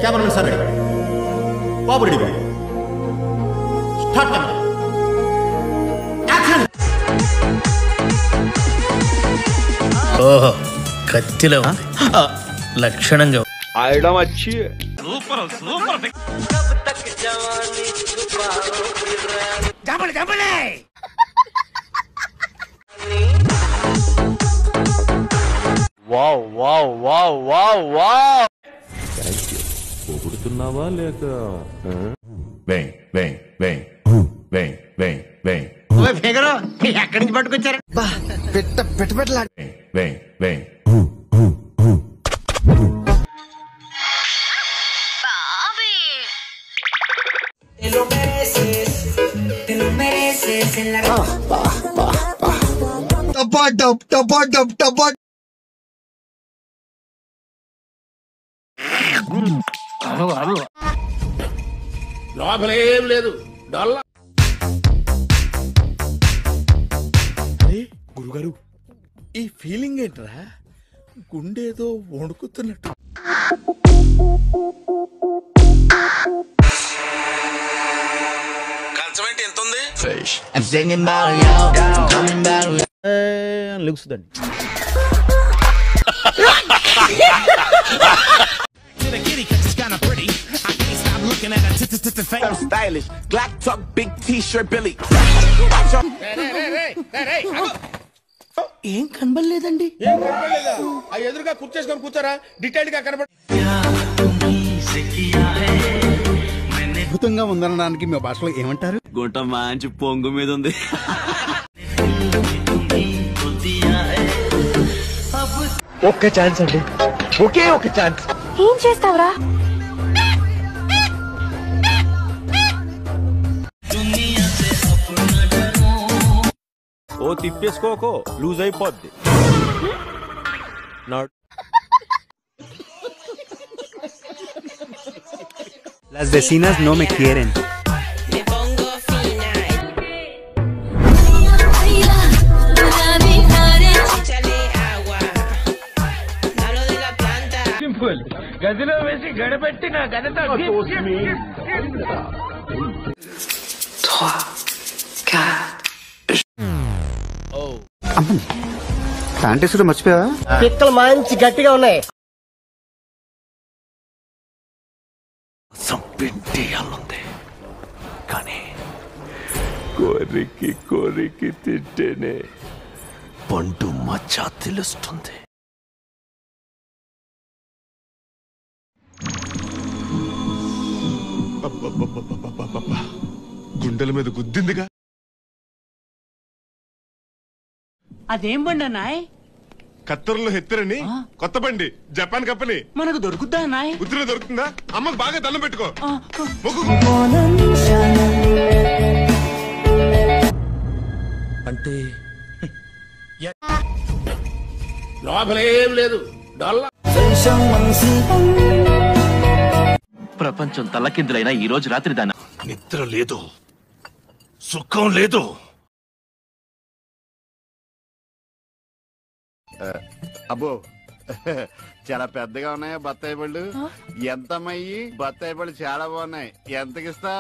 Cameraman sir ready, బాబు ready, start camera, action. ఓహో, కత్తిలో ఉంది, లక్షణంగా आइटम अच्छी है। Super super. జంపలే జంపలే. Wow wow wow wow wow. పొగుడుతున్నావా లేక? వెయ్ వెయ్ వెయ్ వెయ్ వెయ్ వెయ్. ఎక్కడి నుంచి పట్టుకొచ్చారు? పెట్టలా. వెయ్ వెయ్. లోపలేం లేదు, డొల్ల. గురుగారు, ఈ ఫీలింగ్ ఏంట్రా? గుండేదో వణుకుతున్నట్టు. కంచమేంటి ఎంత ఉంది? లెగుస్తుందండి. Stylish, black top, big t-shirt, Billy. ఏం కనబడలేదండి. ఏం కనబడలేదా? ఆ ఎదురుగా కూర్చేసుకొని కూర్చోరా, డీటెయిల్ గా కనబడ. అద్భుతంగా ఉందనడానికి మీ భాషలో ఏమంటారు? గుంట మంచి పొంగు మీద ఉంది. ఒక్క ఛాన్స్ అండి, ఒకే ఒక ఛాన్స్. ఏం చేస్తావురా? ఓ తిప్పేసుకోకో, లూజ్ అయిపోద్ది. Las vecinas no me quieren. గదిలో వేసి గడపెట్టిన గదతో ప్యాంటీసుడు మర్చిపోయావా? పిక్కలు మంచి గట్టిగా ఉన్నాయి. సంపించేయాలంది కానీ కోరికి కోరికి తింటేనే పండు మచ్చ తెలుస్తుంది. గుండెల మీద గుద్దిందిగా. అదేం బండి అన్నాయ్? కత్తెరలో హెత్తరని కొత్త బండి, జపాన్ కంపెనీ. మనకు దొరుకుద్దా అన్నాయ్? ఉత్తరం దొరుకుతుందా? అమ్మకు బాగా దండం పెట్టుకో. అంటే లోపలేం లేదు, డొల్ల. ప్రపంచం తల్లకిందులైనా ఈ రోజు రాత్రి దాని నిద్ర లేదు, సుఖం లేదు. అబ్బో, చాలా పెద్దగా ఉన్నాయా బత్తాయి పళ్ళు? ఎంతమ్మయ్యి? బత్తాయి పళ్ళు చాలా బాగున్నాయి, ఎంతకిస్తా?